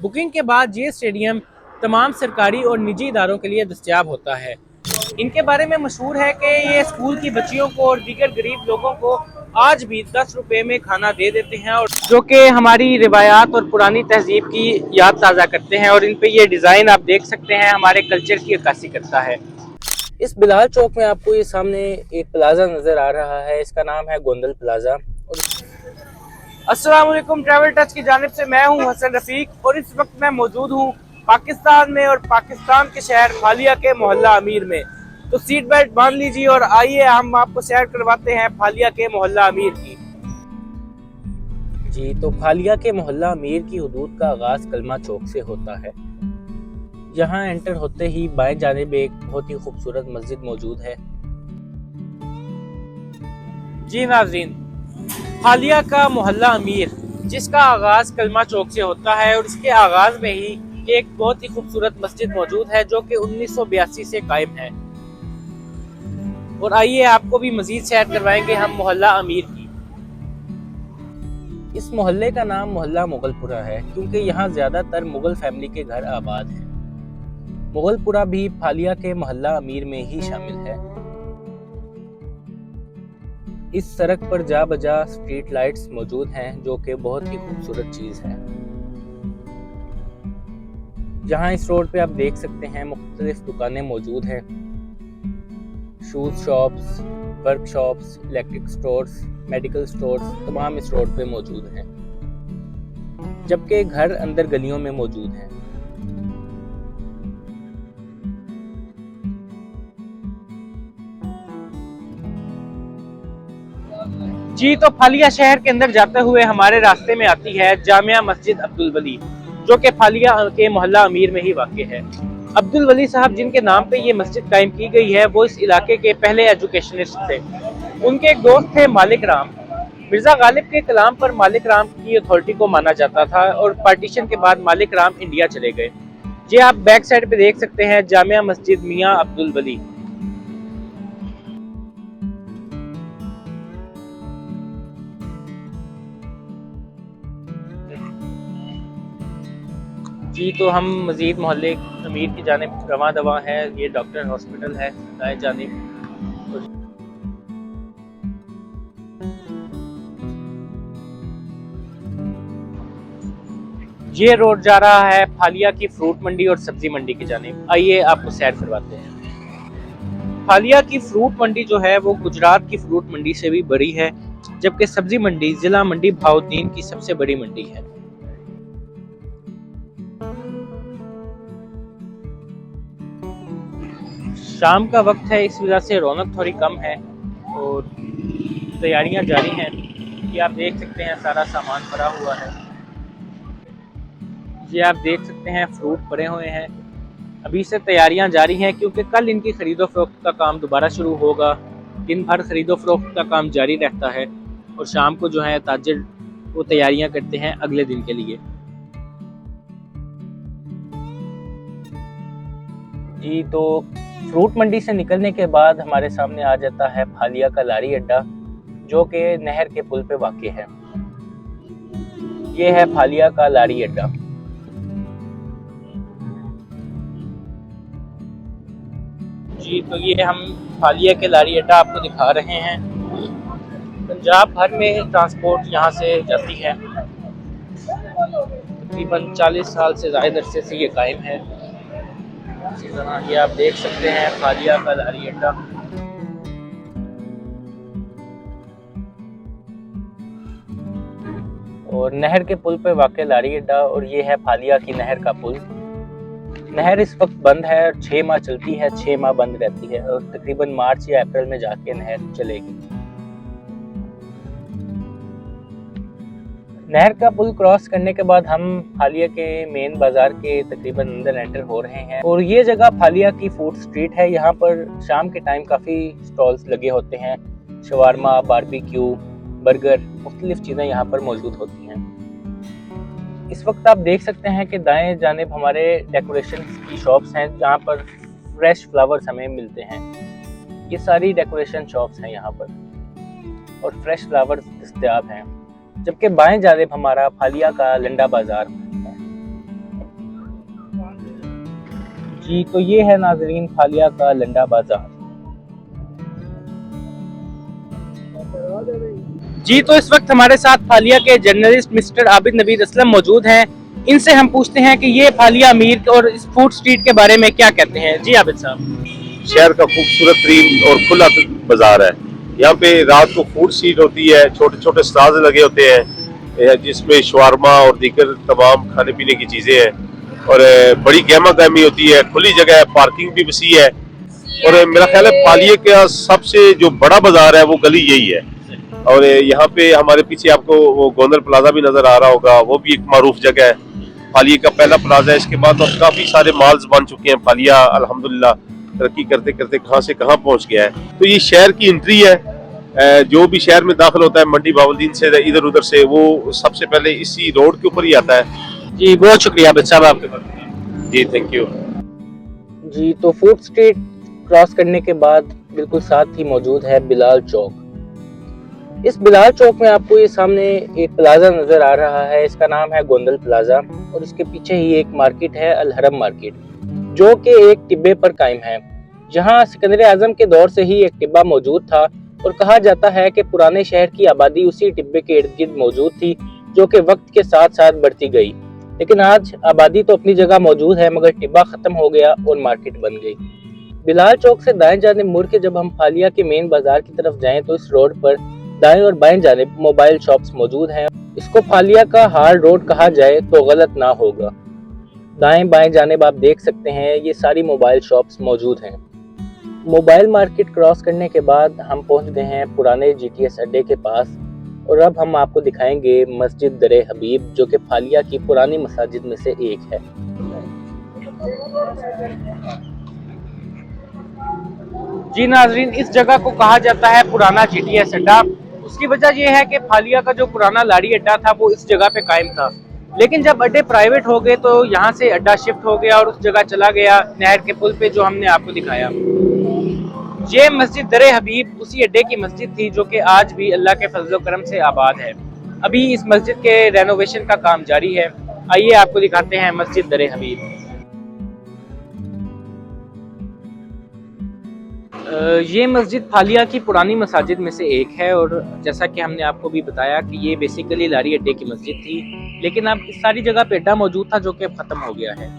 Booking के बाद ये स्टेडियम तमाम सरकारी और निजी इदारों के लिए दस्तयाब होता है। इनके बारे में मशहूर है कि ये स्कूल की बच्चियों को और दीगर गरीब लोगों को आज भी 10 रुपए में खाना दे देते हैं, और जो कि हमारी रिवायात और पुरानी तहजीब की याद ताज़ा करते हैं। और इन पे ये डिज़ाइन आप देख सकते हैं, हमारे कल्चर की अक्कासी करता है। इस बिलाल चौक में आपको ये सामने एक प्लाजा नज़र आ रहा है, इसका नाम है गोंदल प्लाजा। अस्सलाम वालेकुम, ट्रैवल टच की जानिब से मैं हूं हसन रफीक और इस वक्त मैं मौजूद हूं पाकिस्तान में और पाकिस्तान के शहर फालिया के मोहल्ला अमीर में। तो सीट बेल्ट बांध लीजिए और आइए हम आपको सैर करवाते हैं फालिया के मोहल्ला अमीर की। जी, तो फालिया के मोहल्ला अमीर की हुदूद का आगाज कलमा चौक से होता है। यहाँ एंटर होते ही बाएं जानिब एक बहुत ही खूबसूरत मस्जिद मौजूद है। जी नाज़रीन, फालिया का मोहल्ला अमीर जिसका आगाज कलमा चौक से होता है और इसके आगाज में ही एक बहुत ही खूबसूरत मस्जिद मौजूद है जो कि 1982 से कायम है। और आइए आपको भी मजीद सैर करवाएंगे हम मोहल्ला अमीर की। इस मोहल्ले का नाम मोहल्ला मुगलपुरा है क्योंकि यहाँ ज्यादातर मुगल फैमिली के घर आबाद हैं। मुगलपुरा भी फालिया के मोहल्ला अमीर में ही शामिल है। इस सड़क पर जा बजा स्ट्रीट लाइट्स मौजूद हैं जो कि बहुत ही खूबसूरत चीज है। यहाँ इस रोड पे आप देख सकते हैं मुख्तलिफ दुकानें मौजूद हैं। Shoes shops, workshops, electric stores, medical stores तमाम इस रोड पे मौजूद हैं, जबकि घर अंदर गलियों में मौजूद हैं। जी, तो फालिया शहर के अंदर जाते हुए हमारे रास्ते में आती है जामिया मस्जिद अब्दुल वली, जो कि फालिया के मोहल्ला अमीर में ही वाक़ है। अब्दुल वली साहब जिनके नाम पे ये मस्जिद कायम की गई है, वो इस इलाके के पहले एजुकेशनिस्ट थे। उनके एक दोस्त थे मालिक राम। मिर्जा गालिब के कलाम पर मालिक राम की अथॉरिटी को माना जाता था और पार्टीशन के बाद मालिक राम इंडिया चले गए। ये आप बैक साइड पे देख सकते हैं जामिया मस्जिद मियाँ अब्दुल वली। जी, तो हम मजीद मोहल्ले अमीर की जानिब रवां दवा है। ये डॉक्टर हॉस्पिटल है दाएं जानिब। ये रोड जा रहा है फालिया की फ्रूट मंडी और सब्जी मंडी की जानिब। आइए आपको सैर करवाते हैं। फालिया की फ्रूट मंडी जो है वो गुजरात की फ्रूट मंडी से भी बड़ी है, जबकि सब्जी मंडी जिला मंडी बहाउद्दीन की सबसे बड़ी मंडी है। शाम का वक्त है, इस वजह से रौनक थोड़ी कम है और तैयारियां जारी हैं। ये आप देख सकते हैं सारा सामान भरा हुआ है। ये आप देख सकते हैं फ्रूट भरे हुए हैं। अभी से तैयारियां जारी हैं क्योंकि कल इनकी खरीदो फरोख्त का काम दोबारा शुरू होगा। दिन भर खरीदो फरोख्त का काम जारी रहता है और शाम को जो है ताजिर वो तैयारियां करते हैं अगले दिन के लिए। जी, तो फ्रूट मंडी से निकलने के बाद हमारे सामने आ जाता है फालिया का लारी अड्डा, जो कि नहर के पुल पे वाक़ है। ये है फालिया का लारी अड्डा। जी, तो ये हम फालिया के लारी अड्डा आपको दिखा रहे हैं। पंजाब भर में ट्रांसपोर्ट यहाँ से जाती है। तकरीबन 40 साल से ज़्यादा अरसे से ये कायम है। इसी तरह ये आप देख सकते हैं फालिया का लारी अड्डा। और नहर के पुल पे वाक़ लारी अड्डा, और ये है फालिया की नहर का पुल। नहर इस वक्त बंद है, 6 माह चलती है, 6 माह बंद रहती है और तकरीबन मार्च या अप्रैल में जाके नहर चलेगी। नहर का पुल क्रॉस करने के बाद हम फालिया के मेन बाजार के तकरीबन अंदर एंटर हो रहे हैं। और ये जगह फालिया की फूड स्ट्रीट है। यहाँ पर शाम के टाइम काफ़ी स्टॉल्स लगे होते हैं। शवारमा, बारबेक्यू, बर्गर, मुख्तलिफ चीज़ें यहाँ पर मौजूद होती हैं। इस वक्त आप देख सकते हैं कि दाएं जानिब हमारे डेकोरेशन की शॉप्स हैं जहाँ पर फ्रेश फ्लावर्स हमें मिलते हैं। ये सारी डेकोरेशन शॉप्स हैं यहाँ पर और फ्रेश फ्लावर्स दस्तयाब हैं। जबकि बाएं जानिब हमारा फालिया का लंडा बाजार है जी तो ये है नाजरीन फालिया का लंडा बाजार। जी तो इस वक्त हमारे साथ फालिया के जर्नलिस्ट मिस्टर आबिद नवीद असलम मौजूद हैं। इनसे हम पूछते हैं कि ये फालिया अमीर और इस फूड स्ट्रीट के बारे में क्या कहते हैं। जी आबिद साहब। शहर का खूबसूरत तरीन और खुला बाजार है। यहाँ पे रात को फूड स्ट्रीट होती है, छोटे छोटे स्टॉल्स लगे होते हैं जिसमें शवारमा और दीगर तमाम खाने पीने की चीजें हैं और बड़ी गहमा गहमी होती है, खुली जगह है, पार्किंग भी वसी है और मेरा ख्याल है फालिया का सबसे जो बड़ा बाजार है वो गली यही है। और यहाँ पे हमारे पीछे आपको वो गोंदल प्लाजा भी नजर आ रहा होगा, वो भी एक मारूफ जगह है। फालिया का पहला प्लाजा है, इसके बाद अब काफी सारे मॉल्स बन चुके हैं। फालिया अल्हम्दुलिल्लाह तरक्की करते करते कहाँ से कहाँ पहुंच गया है। तो ये शहर की एंट्री है, जो भी शहर में दाखिल होता है मंडी बावलदीन से इधर उधर से, वो सबसे पहले इसी रोड के ऊपर ही आता है। जी बहुत शुक्रिया आबिद साहब आपके। जी थैंक यू। जी तो फूड स्ट्रीट क्रॉस करने के बाद बिल्कुल साथ ही मौजूद है बिलाल चौक। इस बिलाल चौक में आपको ये सामने एक प्लाजा नजर आ रहा है, इसका नाम है गोंदल प्लाजा और इसके पीछे ही एक मार्केट है अल हरम मार्केट, जो कि एक टिब्बे पर कायम है। जहां सिकंदर आजम के दौर से ही एक टिब्बा मौजूद था और कहा जाता है कि पुराने शहर की आबादी उसी टिब्बे के इर्द गिर्द मौजूद थी, जो कि वक्त के साथ साथ बढ़ती गई। लेकिन आज आबादी तो अपनी जगह मौजूद है मगर टिब्बा खत्म हो गया और मार्केट बन गई। बिलाल चौक से दाएं जानिब मुड़ के जब हम फालिया के मेन बाजार की तरफ जाएं तो इस रोड पर दाएं और बाएं जानिब मोबाइल शॉप्स मौजूद हैं। इसको फालिया का हार्ड रोड कहा जाए तो गलत ना होगा। दाएं बाएं जानिब आप देख सकते हैं ये सारी मोबाइल शॉप्स मौजूद हैं। मोबाइल मार्केट क्रॉस करने के बाद हम पहुंच गए हैं पुराने जीटीएस अड्डे के पास और अब हम आपको दिखाएंगे मस्जिद दरे हबीब, जो कि फालिया की पुरानी मसाजिद में से एक है। जी नाजरीन, इस जगह को कहा जाता है पुराना जीटीएस अड्डा। उसकी वजह यह है कि फालिया का जो पुराना लारी अड्डा था वो इस जगह पे कायम था, लेकिन जब अड्डे प्राइवेट हो गए तो यहाँ से अड्डा शिफ्ट हो गया और उस जगह चला गया नहर के पुल पे, जो हमने आपको दिखाया। ये मस्जिद दरे हबीब उसी अड्डे की मस्जिद थी जो कि आज भी अल्लाह के फजल करम से आबाद है। अभी इस मस्जिद के रेनोवेशन का काम जारी है। आइए आपको दिखाते हैं मस्जिद दरे हबीब। ये मस्जिद फालिया की पुरानी मसाजिद में से एक है और जैसा कि हमने आपको भी बताया कि ये बेसिकली लारी अड्डे की मस्जिद थी, लेकिन अब इस सारी जगह पे अड्डा मौजूद था जो कि अब खत्म हो गया है।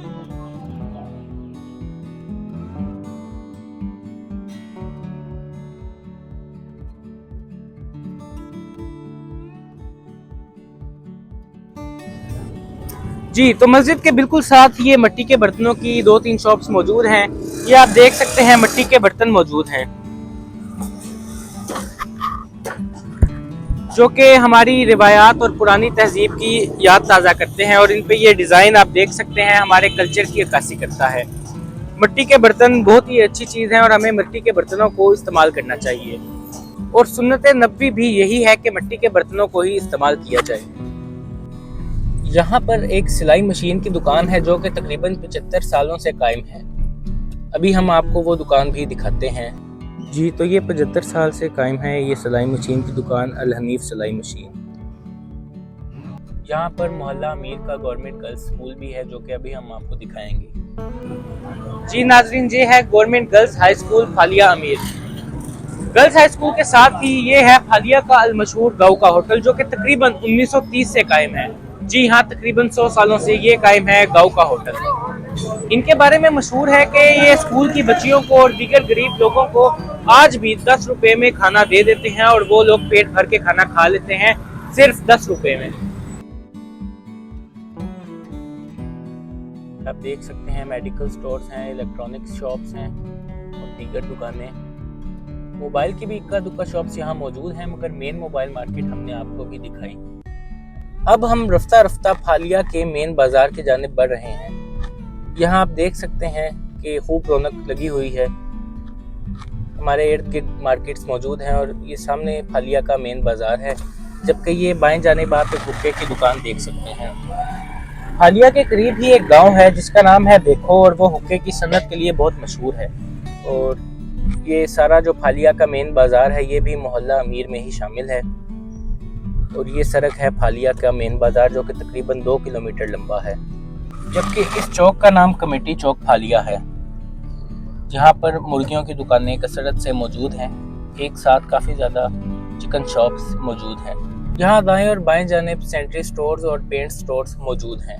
जी तो मस्जिद के बिल्कुल साथ ये मिट्टी के बर्तनों की 2-3 शॉप्स मौजूद हैं। ये आप देख सकते हैं मिट्टी के बर्तन मौजूद हैं जो कि हमारी रिवायात और पुरानी तहजीब की याद ताज़ा करते हैं और इन पे ये डिज़ाइन आप देख सकते हैं हमारे कल्चर की अक्कासी करता है। मिट्टी के बर्तन बहुत ही अच्छी चीज़ है और हमें मिट्टी के बर्तनों को इस्तेमाल करना चाहिए और सुन्नत नबवी भी यही है कि मिट्टी के बर्तनों को ही इस्तेमाल किया जाए। यहाँ पर एक सिलाई मशीन की दुकान है जो कि तकरीबन 75 सालों से कायम है। अभी हम आपको वो दुकान भी दिखाते हैं। जी तो ये 75 साल से कायम है ये सिलाई मशीन की दुकान अल हनीफ सिलाई मशीन। यहाँ पर मोहल्ला अमीर का गवर्नमेंट गर्ल्स स्कूल भी है जो कि अभी हम आपको दिखाएंगे। जी नाजरीन, ये है गवर्नमेंट गर्ल्स हाई स्कूल फालिया अमीर। गर्ल्स हाई स्कूल के साथ ही ये है फालिया का अल मशहूर गाँव का होटल जो कि तकरीबन 1930 से कायम है। जी हाँ, तकरीबन 100 सालों से ये कायम है गाँव का होटल। इनके बारे में मशहूर है कि ये स्कूल की बच्चियों को और दीगर गरीब लोगों को आज भी 10 रुपए में खाना दे देते हैं और वो लोग पेट भर के खाना खा लेते हैं सिर्फ 10 रुपए में। आप देख सकते हैं मेडिकल स्टोर्स हैं, इलेक्ट्रॉनिक्स शॉप्स हैं और दीगर दुकानें। मोबाइल की भी इक्का दुक्का शॉप्स यहाँ मौजूद हैं मगर मेन मोबाइल मार्केट हमने आपको भी दिखाई। अब हम रफ्ता रफ्ता फालिया के मेन बाजार की जानिब बढ़ रहे हैं। यहाँ आप देख सकते हैं कि खूब रौनक लगी हुई है, हमारे इर्द गिर्द मार्केट्स मौजूद हैं और ये सामने फालिया का मेन बाजार है, जबकि ये बाएं जानिब आप एक हुक्के की दुकान देख सकते हैं। फालिया के करीब ही एक गांव है जिसका नाम है देखो और वो हुक्के की सनत के लिए बहुत मशहूर है। और ये सारा जो फालिया का मेन बाजार है ये भी मोहल्ला अमीर में ही शामिल है और ये सड़क है फालिया का मेन बाजार जो कि तकरीबन 2 किलोमीटर लंबा है, जबकि इस चौक का नाम कमेटी चौक फालिया है। जहाँ पर मुर्गियों की दुकानें कसरत से मौजूद हैं। एक साथ काफ़ी ज़्यादा चिकन शॉप्स मौजूद हैं। यहाँ दाएं और बाएं जानिब सैनिटरी स्टोर्स और पेंट स्टोर्स मौजूद हैं।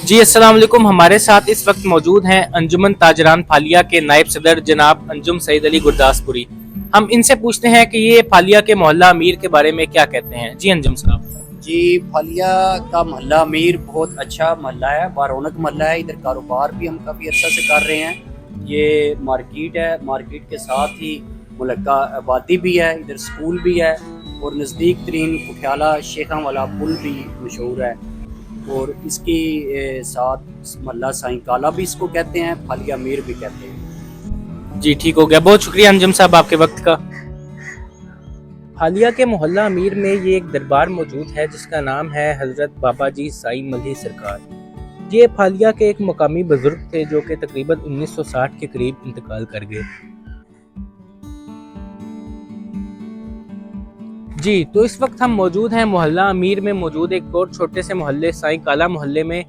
जी अस्सलाम वालेकुम। हमारे साथ इस वक्त मौजूद हैं अंजुमन ताजरान फालिया के नायब सदर जनाब अंजुम सईद अली गुरदासपुरी। हम इनसे पूछते हैं कि ये फालिया के मोहल्ला अमीर के बारे में क्या कहते हैं। जी अंजुम साहब। जी, फालिया का मोहल्ला अमीर बहुत अच्छा मोहल्ला है, बारौनक मोहल्ला है। इधर कारोबार भी हम काफ़ी अर्सा से कर रहे हैं। ये मार्केट है, मार्केट के साथ ही मुलक्का आबादी भी है, इधर स्कूल भी है और नज़दीक तरीन कुठियाला शेखा वाला पुल भी मशहूर है। और इसकी साथ मोहल्ला साईं काला भी इसको कहते हैं, फालिया अमीर भी कहते हैं। जी ठीक हो गया, बहुत शुक्रिया अंजुम साहब आपके वक्त का। फालिया के मोहल्ला अमीर में ये एक दरबार मौजूद है जिसका नाम है हज़रत बाबा जी साई मल्ही सरकार। ये फालिया के एक मकामी बुजुर्ग थे जो कि तकरीबन 1960 के करीब इंतकाल कर गए। जी तो इस वक्त हम मौजूद हैं मोहल्ला अमीर में मौजूद एक और छोटे से मोहल्ले साईं काला मोहल्ले में।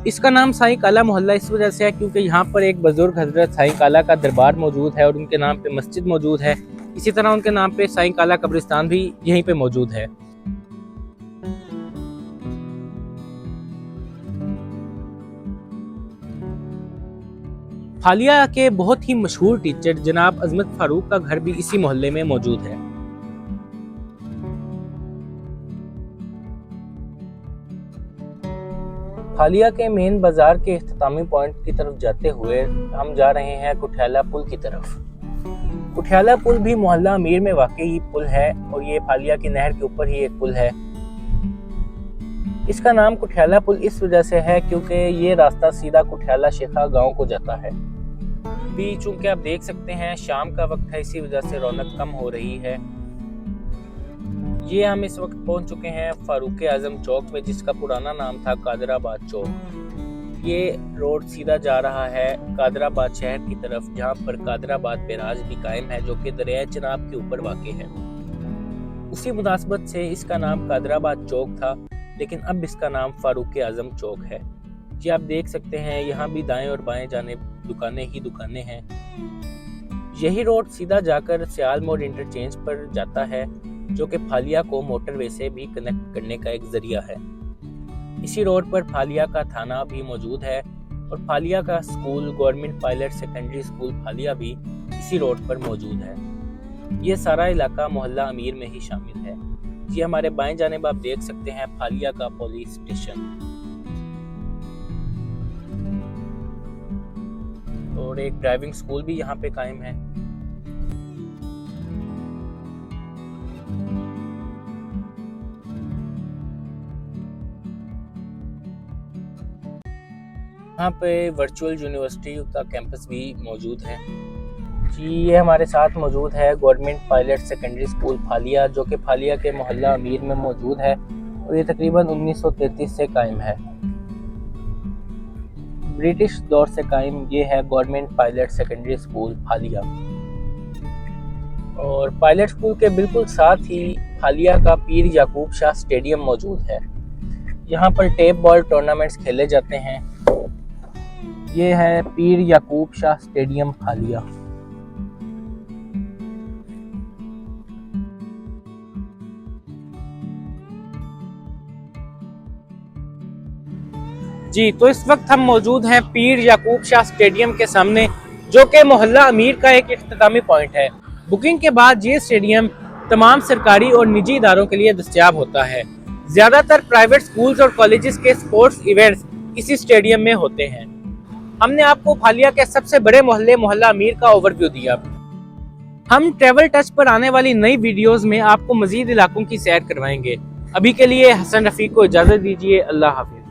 इसका नाम साईं काला मोहल्ला इस वजह से है क्योंकि यहाँ पर एक बुजुर्ग हज़रत साईं काला का दरबार मौजूद है और उनके नाम पे मस्जिद मौजूद है। इसी तरह उनके नाम पे साईं काला कब्रिस्तान भी यहीं पे मौजूद है। फालिया के बहुत ही मशहूर टीचर जनाब अजमत फारूक का घर भी इसी मोहल्ले में मौजूद है। फालिया के मेन बाजार के इख्तितामी पॉइंट की तरफ जाते हुए हम जा रहे हैं कुठियाला पुल की तरफ। कुठियाला पुल भी मोहल्ला अमीर में वाकई पुल है और ये फालिया की नहर के ऊपर ही एक पुल है। इसका नाम कुठियाला पुल इस वजह से है क्योंकि ये रास्ता सीधा कुठियाला शेखा गांव को जाता है। भी चूंकि आप देख सकते हैं शाम का वक्त है, इसी वजह से रौनक कम हो रही है। ये हम इस वक्त पहुंच चुके हैं फारूक आजम चौक में जिसका पुराना नाम था कादराबाद चौक। ये रोड सीधा जा रहा है कादराबाद शहर की तरफ जहां पर कादराबाद बैराज भी कायम है जो कि दरिया चिनाब के ऊपर वाक़ है। उसी मुनासबत से इसका नाम कादराबाद चौक था, लेकिन अब इसका नाम फारूक आजम चौक है। जी आप देख सकते हैं यहाँ भी दाएं और बाएं जाने दुकानें ही दुकानें हैं। यही रोड सीधा जाकर सियाल मोड़ इंटरचेंज पर जाता है जो कि फालिया को मोटरवे से भी कनेक्ट करने का एक जरिया है। इसी रोड पर फालिया का थाना भी मौजूद है और फालिया का school government pilot secondary school Phalia भी इसी रोड पर मौजूद है। ये सारा इलाका मोहल्ला अमीर में ही शामिल है। ये हमारे बाएं जानिब आप देख सकते हैं फालिया का पुलिस स्टेशन और एक ड्राइविंग स्कूल भी यहाँ पे कायम है। यहाँ पे वर्चुअल यूनिवर्सिटी का कैंपस भी मौजूद है। जी ये हमारे साथ मौजूद है गवर्नमेंट पायलट सेकेंडरी स्कूल फालिया जो कि फालिया के मोहल्ला अमीर में मौजूद है और ये तकरीबन 1933 से कायम है। ब्रिटिश दौर से कायम ये है गवर्नमेंट पायलट सेकेंडरी स्कूल फालिया। और पायलट स्कूल के बिल्कुल साथ ही फालिया का पीर याकूब शाह स्टेडियम मौजूद है। यहाँ पर टेप बॉल टूर्नामेंट्स खेले जाते हैं। ये है पीर याकूब शाह स्टेडियम फालिया। जी तो इस वक्त हम मौजूद हैं पीर याकूब शाह स्टेडियम के सामने जो कि मोहल्ला अमीर का एक इख्तितामी पॉइंट है। बुकिंग के बाद ये स्टेडियम तमाम सरकारी और निजी इदारों के लिए दस्तयाब होता है। ज़्यादातर प्राइवेट स्कूल्स और कॉलेजेस के स्पोर्ट्स इवेंट्स इसी स्टेडियम में होते हैं। हमने आपको फालिया के सबसे बड़े मोहल्ले मोहल्ला अमीर का ओवरव्यू दिया। हम ट्रैवल टच पर आने वाली नई वीडियोस में आपको मजीद इलाकों की सैर करवाएंगे। अभी के लिए हसन रफीक को इजाज़त दीजिए। अल्लाह हाफिज़।